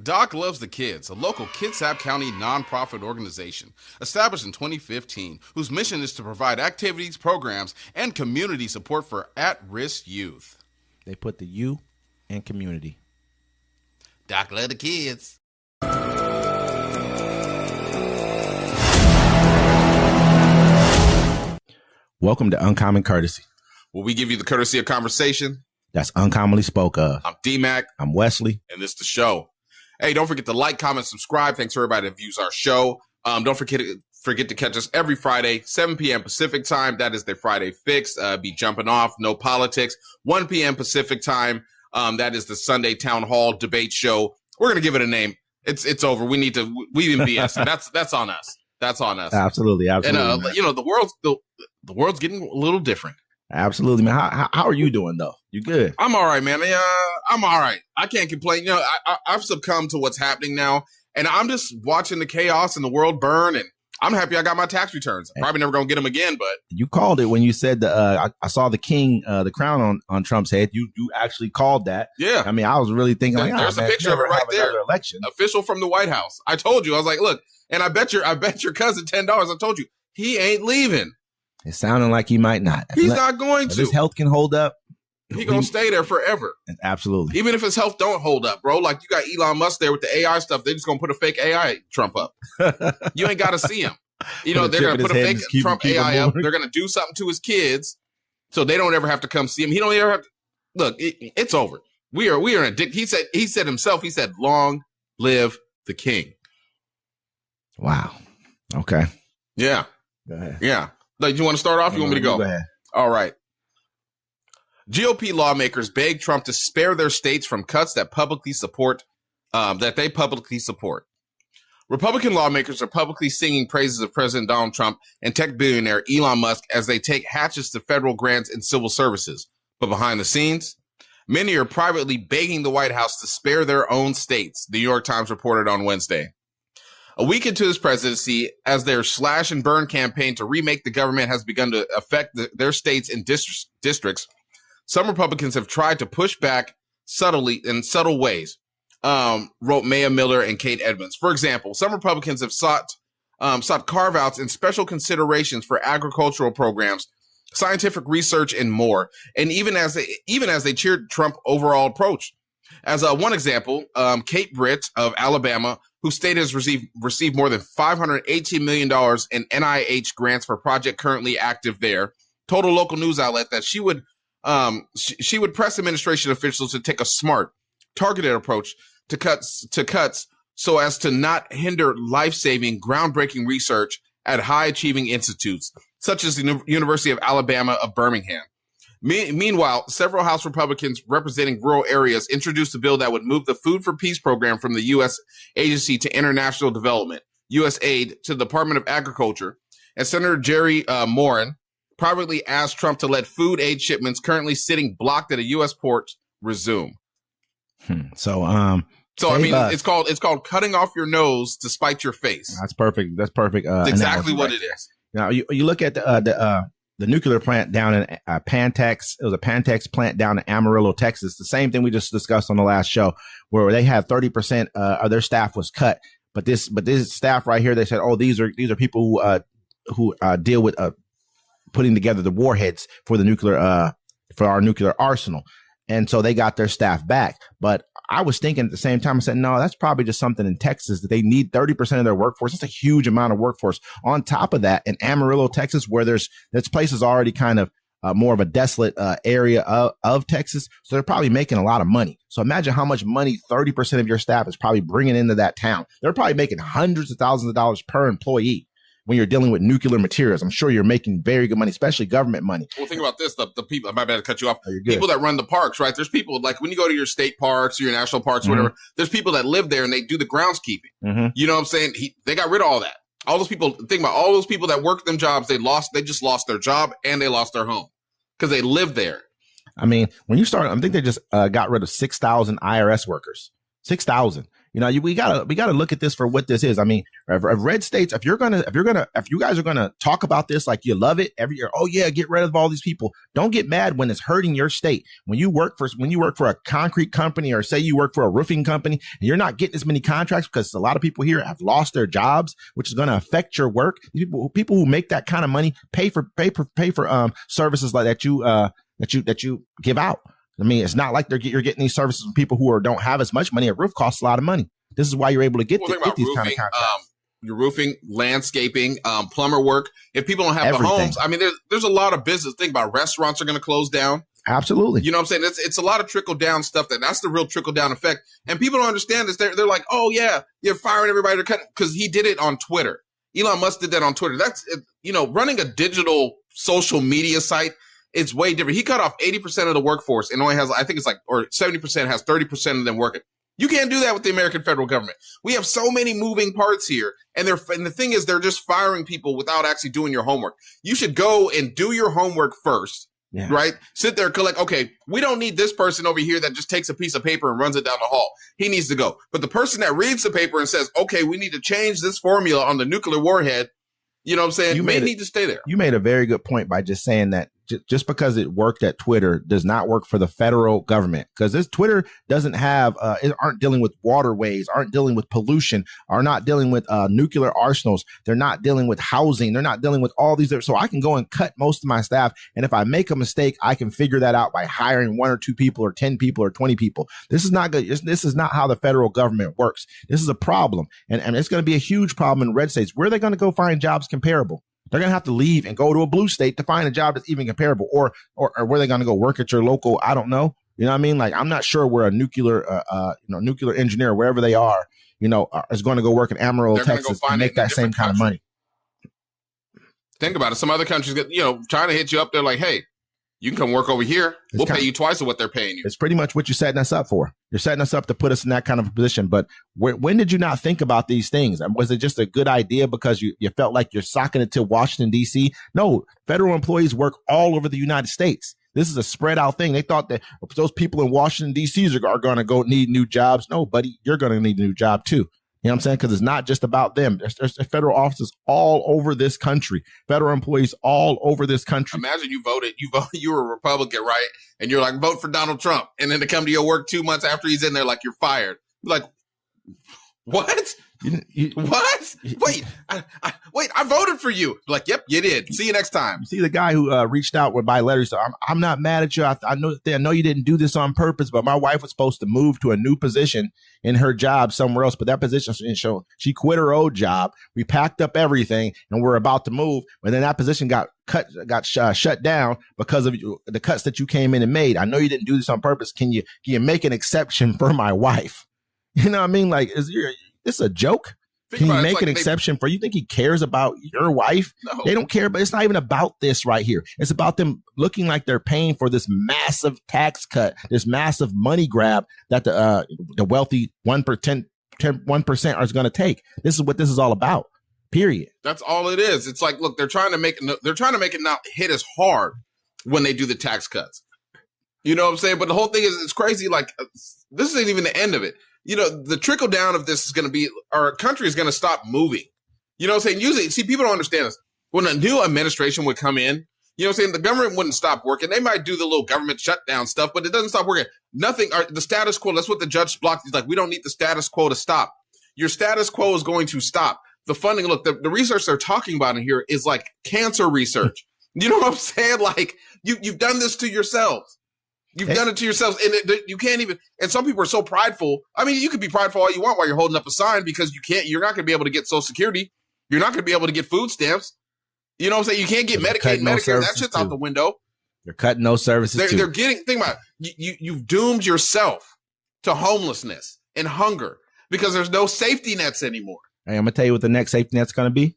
Doc Loves the Kids, a local Kitsap County nonprofit organization established in 2015, whose mission is to provide activities, programs, and community support for at-risk youth. They put the U in community. Doc Loves the Kids. Welcome to Uncommon Courtesy. Will we give you the courtesy of conversation? That's uncommonly spoke of. I'm D-Mac. I'm Wesley. And this is the show. Hey, don't forget to like, comment, subscribe. Thanks to everybody that views our show. Don't forget to catch us every Friday, 7 p.m. Pacific time. That is the Friday Fix. Be jumping off, no politics. 1 p.m. Pacific time. That is the Sunday Town Hall debate show. We're gonna give it a name. It's over. We didn't BS. That's on us. That's on us. Absolutely. And the world's getting a little different. Absolutely, man. How are you doing though? You good? I'm all right, man. I'm all right. I can't complain. You know, I've succumbed to what's happening now, and I'm just watching the chaos in the world burn. And I'm happy I got my tax returns. I'm probably never gonna get them again, but you called it when you said I saw the crown on Trump's head. You actually called that. Yeah. I mean, I was really thinking like, there's a picture of it right there. Election official from the White House. I told you. I was like, look, and I bet your cousin $10. I told you he ain't leaving. It's sounding like he might not. He's not going to. If his health can hold up, he gonna stay there forever. Absolutely. Even if his health don't hold up, bro. Like you got Elon Musk there with the AI stuff. They just gonna put a fake AI Trump up. You ain't got to see him. You know, they're gonna put a fake Trump AI up. They're gonna do something to his kids, so they don't ever have to come see him. He don't ever have to. Look, it's over. We are in a. He said himself. He said, "Long live the king." Wow. Okay. Yeah. Go ahead. Yeah. Like, you want to start off? You want me to go? Go ahead. All right. GOP lawmakers beg Trump to spare their states from cuts that they publicly support. Republican lawmakers are publicly singing praises of President Donald Trump and tech billionaire Elon Musk as they take hatchets to federal grants and civil services. But behind the scenes, many are privately begging the White House to spare their own states, the New York Times reported on Wednesday. A week into his presidency, as their slash and burn campaign to remake the government has begun to affect their states and districts, some Republicans have tried to push back subtly in subtle ways, wrote Maya Miller and Kate Edmonds. For example, some Republicans have sought carve-outs and special considerations for agricultural programs, scientific research, and more. And even as they cheered Trump's overall approach. As one example, Kate Britt of Alabama, whose state has received more than $518 million in NIH grants for a project currently active there, told a local news outlet that she would press administration officials to take a smart, targeted approach to cuts so as to not hinder life-saving, groundbreaking research at high-achieving institutes, such as the University of Alabama of Birmingham. Meanwhile, several House Republicans representing rural areas introduced a bill that would move the Food for Peace program from the U.S. Agency to International Development, USAID, to the Department of Agriculture. And Senator Jerry Moran privately asked Trump to let food aid shipments currently sitting blocked at a U.S. port resume. So I mean, it's called cutting off your nose to spite your face. That's perfect. That's perfect. That's exactly what it is. Now you look at the nuclear plant down in Pantex. It was a Pantex plant down in Amarillo, Texas. The same thing we just discussed on the last show, where they had 30% of their staff was cut. But this staff right here, they said, oh, these are people who deal with putting together the warheads for the nuclear for our nuclear arsenal. And so they got their staff back. But I was thinking at the same time, I said, no, that's probably just something in Texas that they need 30% of their workforce. That's a huge amount of workforce. On top of that, in Amarillo, Texas, where there's places already kind of more of a desolate area of Texas. So they're probably making a lot of money. So imagine how much money 30% of your staff is probably bringing into that town. They're probably making hundreds of thousands of dollars per employee. When you're dealing with nuclear materials, I'm sure you're making very good money, especially government money. Well, think about this. The people, I might have to cut you off. People that run the parks, right? There's people like when you go to your state parks or your national parks, whatever, there's people that live there and they do the groundskeeping. You know what I'm saying? They got rid of all that. All those people, think about all those people that work them jobs. They just lost their job and they lost their home because they live there. I mean, when you start, I think they just got rid of 6,000 IRS workers, 6,000. You know, we gotta look at this for what this is. I mean, red states, if you guys are gonna talk about this like you love it every year, oh yeah, get rid of all these people. Don't get mad when it's hurting your state. When you work for a concrete company, or say you work for a roofing company, and you're not getting as many contracts because a lot of people here have lost their jobs, which is going to affect your work. People who make that kind of money pay for services like that you give out. I mean, it's not like you're getting these services from people who don't have as much money. A roof costs a lot of money. This is why you're able to get these roofing, kind of contracts. Your roofing, landscaping, plumber work. If people don't have Everything. the homes, I mean, there's a lot of business. Think about restaurants are going to close down. Absolutely. You know what I'm saying? It's a lot of trickle down stuff. That's the real trickle down effect. And people don't understand this. They're like, oh yeah, you're firing everybody because he did it on Twitter. Elon Musk did that on Twitter. That's, running a digital social media site. It's way different. He cut off 80% of the workforce and only has, I think it's like, or 70% has 30% of them working. You can't do that with the American federal government. We have so many moving parts here. And the thing is, they're just firing people without actually doing your homework. You should go and do your homework first, right? Sit there, collect. Okay, we don't need this person over here that just takes a piece of paper and runs it down the hall. He needs to go. But the person that reads the paper and says, okay, we need to change this formula on the nuclear warhead, you know what I'm saying? You may need to stay there. You made a very good point by just saying that just because it worked at Twitter does not work for the federal government, because this Twitter doesn't have, aren't dealing with waterways, aren't dealing with pollution, are not dealing with nuclear arsenals. They're not dealing with housing. They're not dealing with all these. So I can go and cut most of my staff. And if I make a mistake, I can figure that out by hiring 1 or 2 people or 10 people or 20 people. This is not good. This is not how the federal government works. This is a problem. And it's going to be a huge problem in red states. Where are they going to go find jobs comparable? They're going to have to leave and go to a blue state to find a job that's even comparable, or where they going to go work at your local. I don't know. You know what I mean? Like, I'm not sure where a nuclear engineer, wherever they are, is going to go work in Amarillo, Texas, and make that same kind of money. Think about it. Some other countries get, trying to hit you up. They're like, hey, you can come work over here. We'll pay you twice of what they're paying you. It's pretty much what you're setting us up for. You're setting us up to put us in that kind of a position. But when did you not think about these things? Was it just a good idea because you felt like you're socking it to Washington, D.C.? No, federal employees work all over the United States. This is a spread out thing. They thought that those people in Washington, D.C. are going to go need new jobs. No, buddy, you're going to need a new job too. You know what I'm saying? Because it's not just about them. There's federal offices all over this country, federal employees all over this country. Imagine you were a Republican, right? And you're like, vote for Donald Trump. And then to come to your work 2 months after he's in there, like, you're fired. You're like, what? What? Wait, I voted for you. Like, yep, you did. See you next time. You see the guy who reached out with by letters. So I'm not mad at you. I know you didn't do this on purpose, but my wife was supposed to move to a new position in her job somewhere else. But that position, she quit her old job. We packed up everything and we're about to move. And then that position got shut down because of the cuts that you came in and made. I know you didn't do this on purpose. Can you make an exception for my wife? You know what I mean? Like, is this a joke? Can you make an exception for you? Think he cares about your wife? No. They don't care, but it's not even about this right here. It's about them looking like they're paying for this massive tax cut, this massive money grab that the wealthy 1% is going to take. This is what this is all about. Period. That's all it is. It's like, look, they're trying to make it not hit as hard when they do the tax cuts. You know what I'm saying? But the whole thing is, it's crazy. Like, this isn't even the end of it. The trickle down of this is going to be, our country is going to stop moving. You know what I'm saying? Usually, see, people don't understand this. When a new administration would come in, you know what I'm saying? The government wouldn't stop working. They might do the little government shutdown stuff, but it doesn't stop working. Nothing, the status quo, that's what the judge blocked. He's like, we don't need the status quo to stop. Your status quo is going to stop. The funding, look, the research they're talking about in here is like cancer research. You know what I'm saying? Like, you've done this to yourselves. You've done it to yourselves, and you can't even. And some people are so prideful. I mean, you could be prideful all you want while you're holding up a sign, because you're not going to be able to get Social Security. You're not going to be able to get food stamps. You know what I'm saying? You can't get Medicaid, Medicare. That shit's out the window. They're cutting those services. They're getting. Think about it. You've doomed yourself to homelessness and hunger because there's no safety nets anymore. Hey, I'm gonna tell you what the next safety net's going to be.